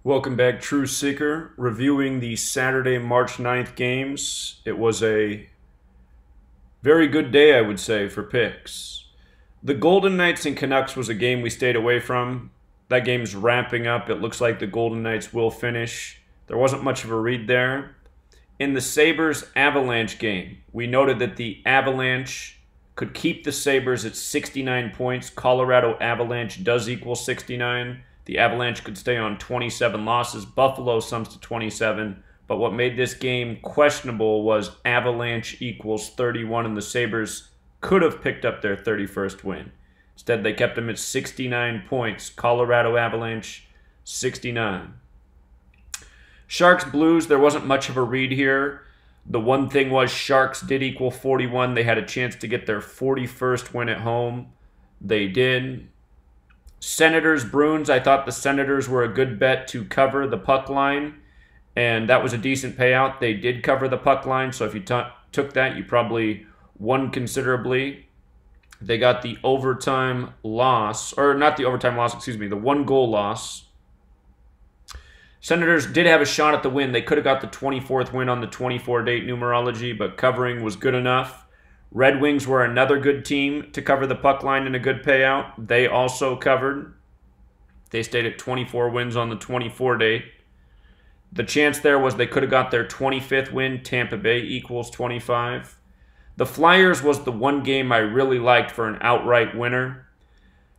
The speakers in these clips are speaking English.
Welcome back, True Seeker. Reviewing the Saturday, March 9th games. It was a very good day, I would say, for picks. The Golden Knights and Canucks was a game we stayed away from. That game's wrapping up. It looks like the Golden Knights will finish. There wasn't much of a read there. In the Sabres-Avalanche game, we noted that the Avalanche could keep the Sabres at 69 points. Colorado Avalanche does equal 69. The Avalanche could stay on 27 losses. Buffalo sums to 27. But what made this game questionable was Avalanche equals 31, and the Sabres could have picked up their 31st win. Instead, they kept them at 69 points. Colorado Avalanche, 69. Sharks Blues, there wasn't much of a read here. The one thing was Sharks did equal 41. They had a chance to get their 41st win at home. They did. Senators Bruins, I thought the Senators were a good bet to cover the puck line, and that was a decent payout. They did cover the puck line, so if you took that, you probably won considerably. They got the overtime loss, or not the overtime loss, excuse me, the one-goal loss. Senators did have a shot at the win. They could have got the 24th win on the 24-date numerology, but covering was good enough. Red Wings were another good team to cover the puck line and a good payout. They also covered. They stayed at 24 wins on the 24-date. The chance there was they could have got their 25th win. Tampa Bay equals 25. The Flyers was the one game I really liked for an outright winner.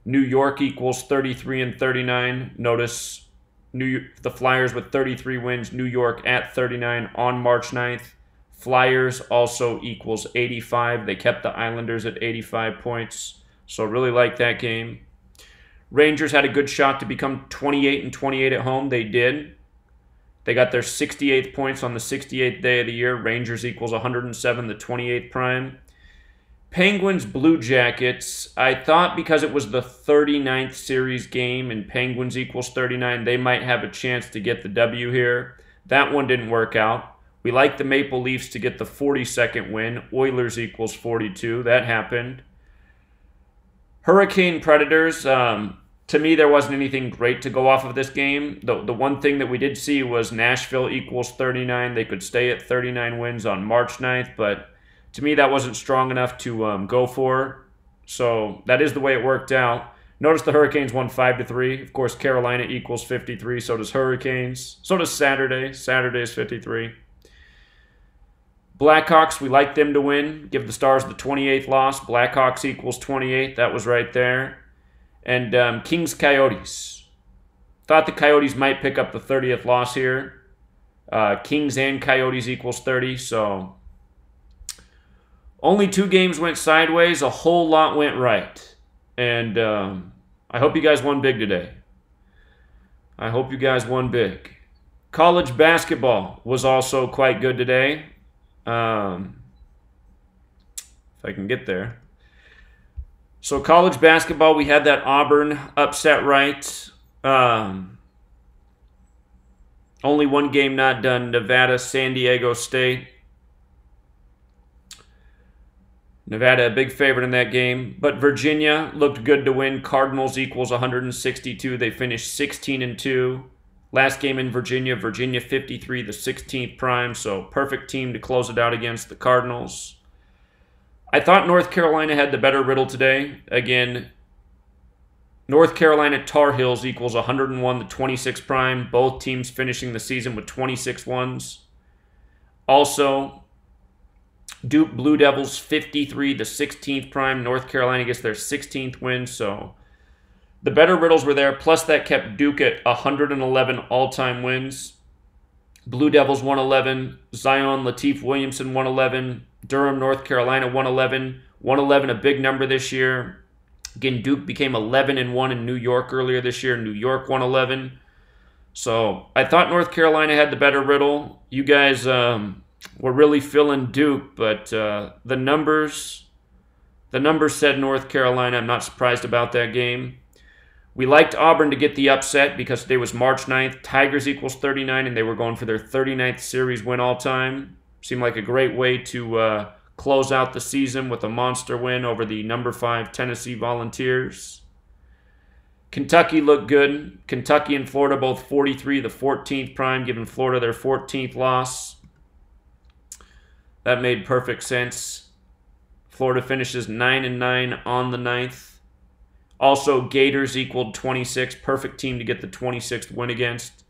New York equals 33 and 39. Notice the Flyers with 33 wins. New York at 39 on March 9th. Flyers also equals 85. They kept the Islanders at 85 points. So really like that game. Rangers had a good shot to become 28 and 28 at home. They did. They got their 68th points on the 68th day of the year. Rangers equals 107, the 28th prime. Penguins Blue Jackets. I thought because it was the 39th series game and Penguins equals 39, they might have a chance to get the W here. That one didn't work out. We like the Maple Leafs to get the 42nd win. Oilers equals 42. That happened. Hurricane Predators. To me, there wasn't anything great to go off of this game. The one thing that we did see was Nashville equals 39. They could stay at 39 wins on March 9th, but to me, that wasn't strong enough to go for. So that is the way it worked out. Notice the Hurricanes won 5-3. Of course, Carolina equals 53. So does Hurricanes. So does Saturday. Saturday is 53. Blackhawks, we like them to win. Give the Stars the 28th loss. Blackhawks equals 28. That was right there. And Kings Coyotes. Thought the Coyotes might pick up the 30th loss here. Kings and Coyotes equals 30. So only 2 games went sideways. A whole lot went right. And I hope you guys won big today. I hope you guys won big. College basketball was also quite good today. If I can get there. So college basketball, we had that Auburn upset right. Only one game not done. Nevada, San Diego State. Nevada, a big favorite in that game. But Virginia looked good to win. Cardinals equals 162. They finished 16-2. Last game in Virginia, Virginia 53, the 16th prime, so perfect team to close it out against the Cardinals. I thought North Carolina had the better riddle today. Again, North Carolina Tar Heels equals 101, the 26th prime. Both teams finishing the season with 26 wins. Also, Duke Blue Devils 53, the 16th prime. North Carolina gets their 16th win, so the better riddles were there, plus that kept Duke at 111 all-time wins. Blue Devils 111, Zion Lateef Williamson 111, Durham, North Carolina 111. 111, a big number this year. Again, Duke became 11-1 in New York earlier this year. New York 111. So I thought North Carolina had the better riddle. You guys were really feeling Duke, but the numbers said North Carolina. I'm not surprised about that game. We liked Auburn to get the upset because today was March 9th. Tigers equals 39, and they were going for their 39th series win all time. Seemed like a great way to close out the season with a monster win over the number 5 Tennessee Volunteers. Kentucky looked good. Kentucky and Florida both 43, the 14th prime, giving Florida their 14th loss. That made perfect sense. Florida finishes 9-9 on the 9th. Also, Gators equaled 26. Perfect team to get the 26th win against.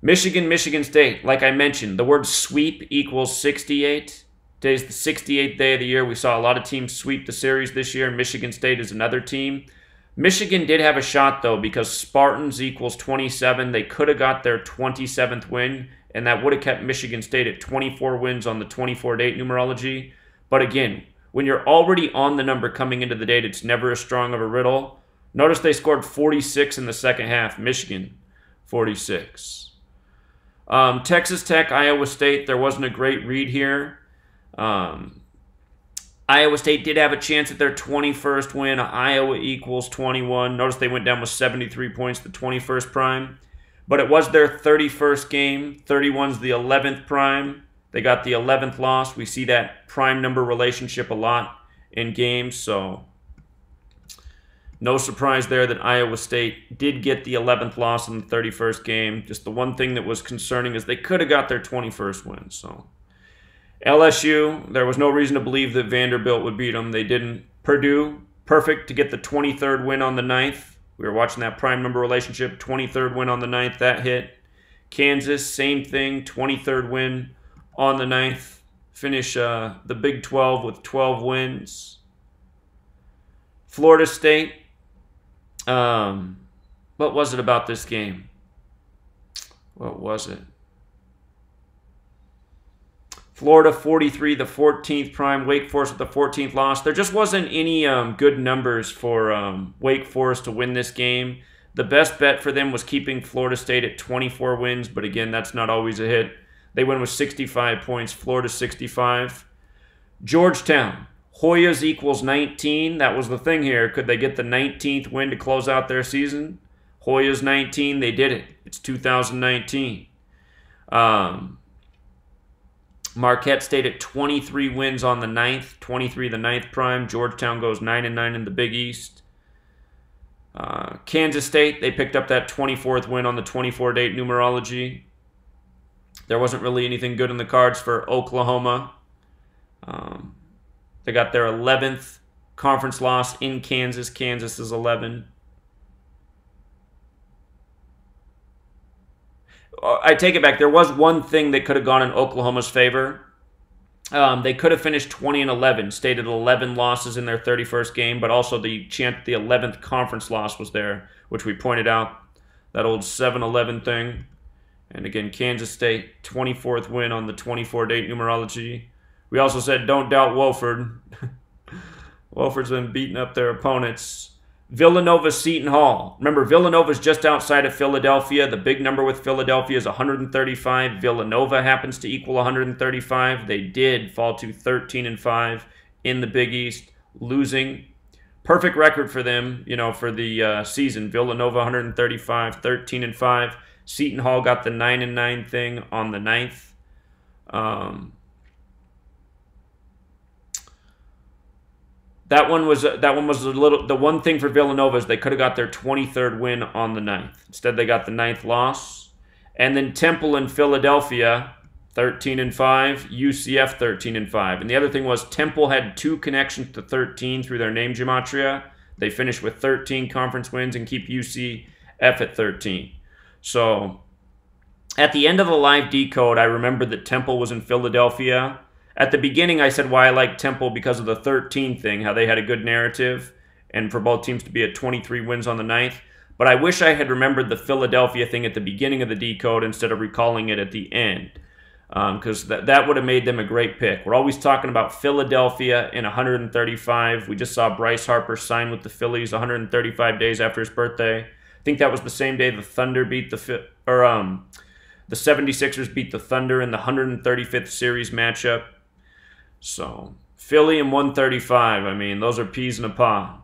Michigan, Michigan State. Like I mentioned, the word sweep equals 68. Today's the 68th day of the year. We saw a lot of teams sweep the series this year. Michigan State is another team. Michigan did have a shot, though, because Spartans equals 27. They could have got their 27th win, and that would have kept Michigan State at 24 wins on the 24-date numerology. But again, when you're already on the number coming into the date, it's never as strong of a riddle. Notice they scored 46 in the second half. Michigan, 46. Texas Tech, Iowa State, there wasn't a great read here. Iowa State did have a chance at their 21st win. Iowa equals 21. Notice they went down with 73 points, the 21st prime. But it was their 31st game. 31's the 11th prime. They got the 11th loss. We see that prime number relationship a lot in games, so no surprise there that Iowa State did get the 11th loss in the 31st game. Just the one thing that was concerning is they could have got their 21st win. So LSU, there was no reason to believe that Vanderbilt would beat them. They didn't. Purdue, perfect to get the 23rd win on the 9th. We were watching that prime number relationship. 23rd win on the 9th, that hit. Kansas, same thing, 23rd win on the 9th. Finish the Big 12 with 12 wins. Florida State, what was it about this game? What was it? Florida 43, the 14th prime. Wake Forest with the 14th loss. There just wasn't any good numbers for Wake Forest to win this game. The best bet for them was keeping Florida State at 24 wins, but again, that's not always a hit. They win with 65 points, Florida 65. Georgetown, Hoyas equals 19. That was the thing here. Could they get the 19th win to close out their season? Hoyas 19, they did it. It's 2019. Marquette stayed at 23 wins on the 9th, 23 the 9th prime. Georgetown goes 9-9 in the Big East. Kansas State, they picked up that 24th win on the 24-date numerology. There wasn't really anything good in the cards for Oklahoma. They got their 11th conference loss in Kansas. Kansas is 11. I take it back. There was one thing that could have gone in Oklahoma's favor. They could have finished 20-11, stayed at 11 losses in their 31st game, but also the 11th conference loss was there, which we pointed out, that old 7-11 thing. And again, Kansas State, 24th win on the 24-date numerology. We also said, don't doubt Wofford. Wofford's been beating up their opponents. Villanova, Seton Hall. Remember, Villanova's just outside of Philadelphia. The big number with Philadelphia is 135. Villanova happens to equal 135. They did fall to 13-5 in the Big East, losing. Perfect record for them, for the season. Villanova 135, 13-5. Seton Hall got the 9-9 thing on the 9th. That one was a little. The one thing for Villanova is they could have got their 23rd win on the 9th. Instead, they got the 9th loss. And then Temple and Philadelphia, 13-5. UCF 13-5. And the other thing was Temple had 2 connections to 13 through their name gematria. They finished with 13 conference wins and keep UCF at 13. So at the end of the live decode, I remembered that Temple was in Philadelphia. At the beginning, I said why I like Temple because of the 13 thing, how they had a good narrative, and for both teams to be at 23 wins on the 9th. But I wish I had remembered the Philadelphia thing at the beginning of the decode instead of recalling it at the end, because that would have made them a great pick. We're always talking about Philadelphia in 135. We just saw Bryce Harper sign with the Phillies 135 days after his birthday. I think that was the same day the Thunder beat the 76ers beat the Thunder in the 135th series matchup. So, Philly and 135, I mean, those are peas in a pod.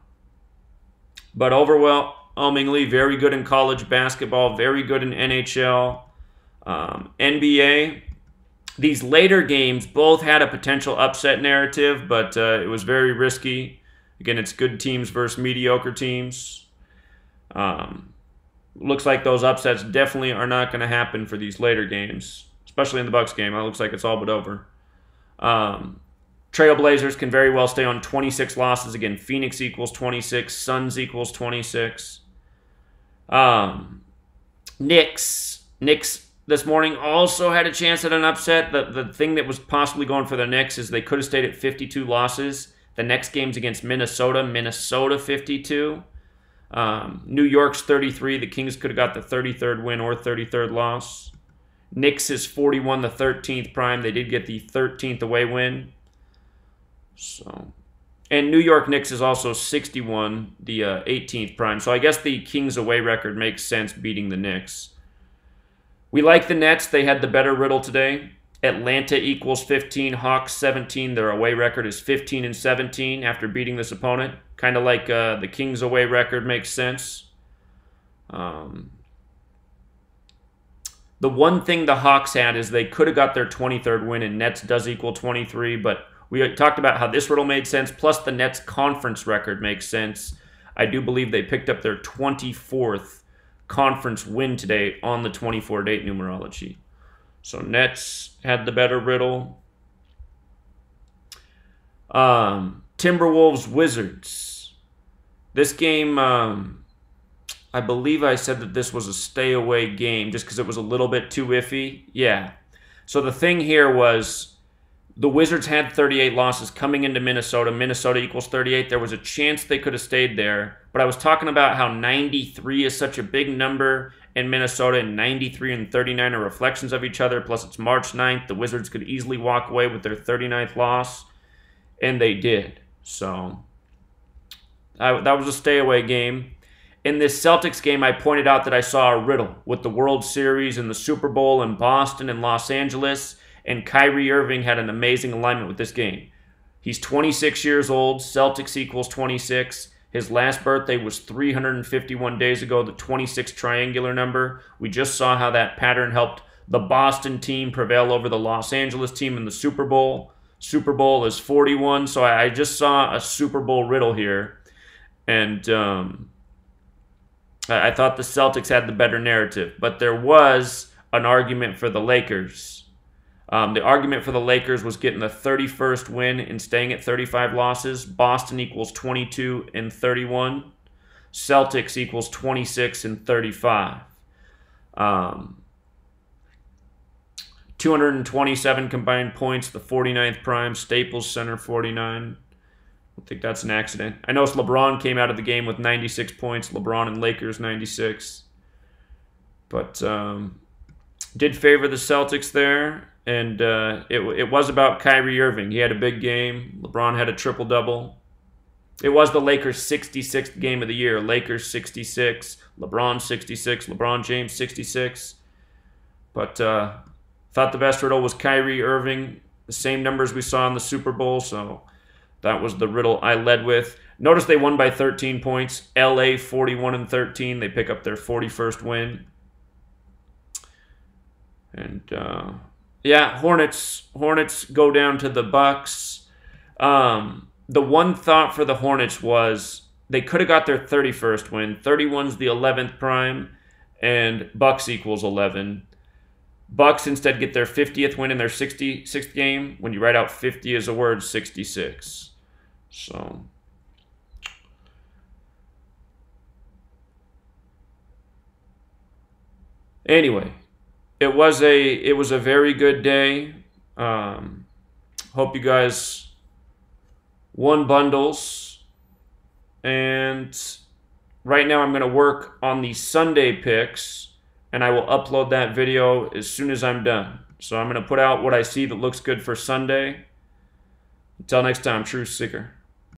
But overwhelmingly, very good in college basketball, very good in NHL. NBA, these later games both had a potential upset narrative, but it was very risky. Again, it's good teams versus mediocre teams. Looks like those upsets definitely are not going to happen for these later games, especially in the Bucks game. It looks like it's all but over. Trailblazers can very well stay on 26 losses. Again, Phoenix equals 26. Suns equals 26. Knicks this morning also had a chance at an upset. The thing that was possibly going for the Knicks is they could have stayed at 52 losses. The next game's against Minnesota. Minnesota 52. New York's 33. The Kings could have got the 33rd win or 33rd loss. Knicks is 41, the 13th prime. They did get the 13th away win. So, and New York Knicks is also 61, the 18th prime. So I guess the Kings away record makes sense beating the Knicks. We like the Nets. They had the better riddle today. Atlanta equals 15, Hawks 17. Their away record is 15-17 after beating this opponent. Kind of like the Kings away record makes sense. The one thing the Hawks had is they could have got their 23rd win, and Nets does equal 23, but we talked about how this riddle made sense, plus the Nets conference record makes sense. I do believe they picked up their 24th conference win today on the 24-date numerology. So Nets had the better riddle. Timberwolves Wizards. This game, I believe I said that this was a stay away game just because it was a little bit too iffy. Yeah. So the thing here was the Wizards had 38 losses coming into Minnesota. Minnesota equals 38. There was a chance they could have stayed there. But I was talking about how 93 is such a big number in Minnesota, and 93 and 39 are reflections of each other. Plus, it's March 9th. The Wizards could easily walk away with their 39th loss, and they did. So that was a stay away game. In this Celtics game, I pointed out that I saw a riddle with the World Series and the Super Bowl in Boston and Los Angeles. And Kyrie Irving had an amazing alignment with this game. He's 26 years old. Celtics equals 26. His last birthday was 351 days ago, the 26 triangular number. We just saw how that pattern helped the Boston team prevail over the Los Angeles team in the Super Bowl. Super Bowl is 41, so I just saw a Super Bowl riddle here. And I thought the Celtics had the better narrative. But there was an argument for the Lakers. The argument for the Lakers was getting the 31st win and staying at 35 losses. Boston equals 22-31. Celtics equals 26-35. 227 combined points, the 49th prime. Staples Center 49. I think that's an accident. I noticed LeBron came out of the game with 96 points. LeBron and Lakers 96. But did favor the Celtics there. And it was about Kyrie Irving. He had a big game. LeBron had a triple-double. It was the Lakers' 66th game of the year. Lakers 66, LeBron 66, LeBron James 66. But thought the best riddle was Kyrie Irving. The same numbers we saw in the Super Bowl, so that was the riddle I led with. Notice they won by 13 points. LA 41-13. They pick up their 41st win. And yeah, Hornets go down to the Bucks. The one thought for the Hornets was they could have got their 31st win. 31's the 11th prime, and Bucks equals 11. Bucks instead get their 50th win in their 66th game. When you write out 50 as a word, 66. So anyway, it was a very good day. Hope you guys won bundles. And right now I'm going to work on the Sunday picks, and I will upload that video as soon as I'm done. So I'm going to put out what I see that looks good for Sunday. Until next time, Truth Seeker.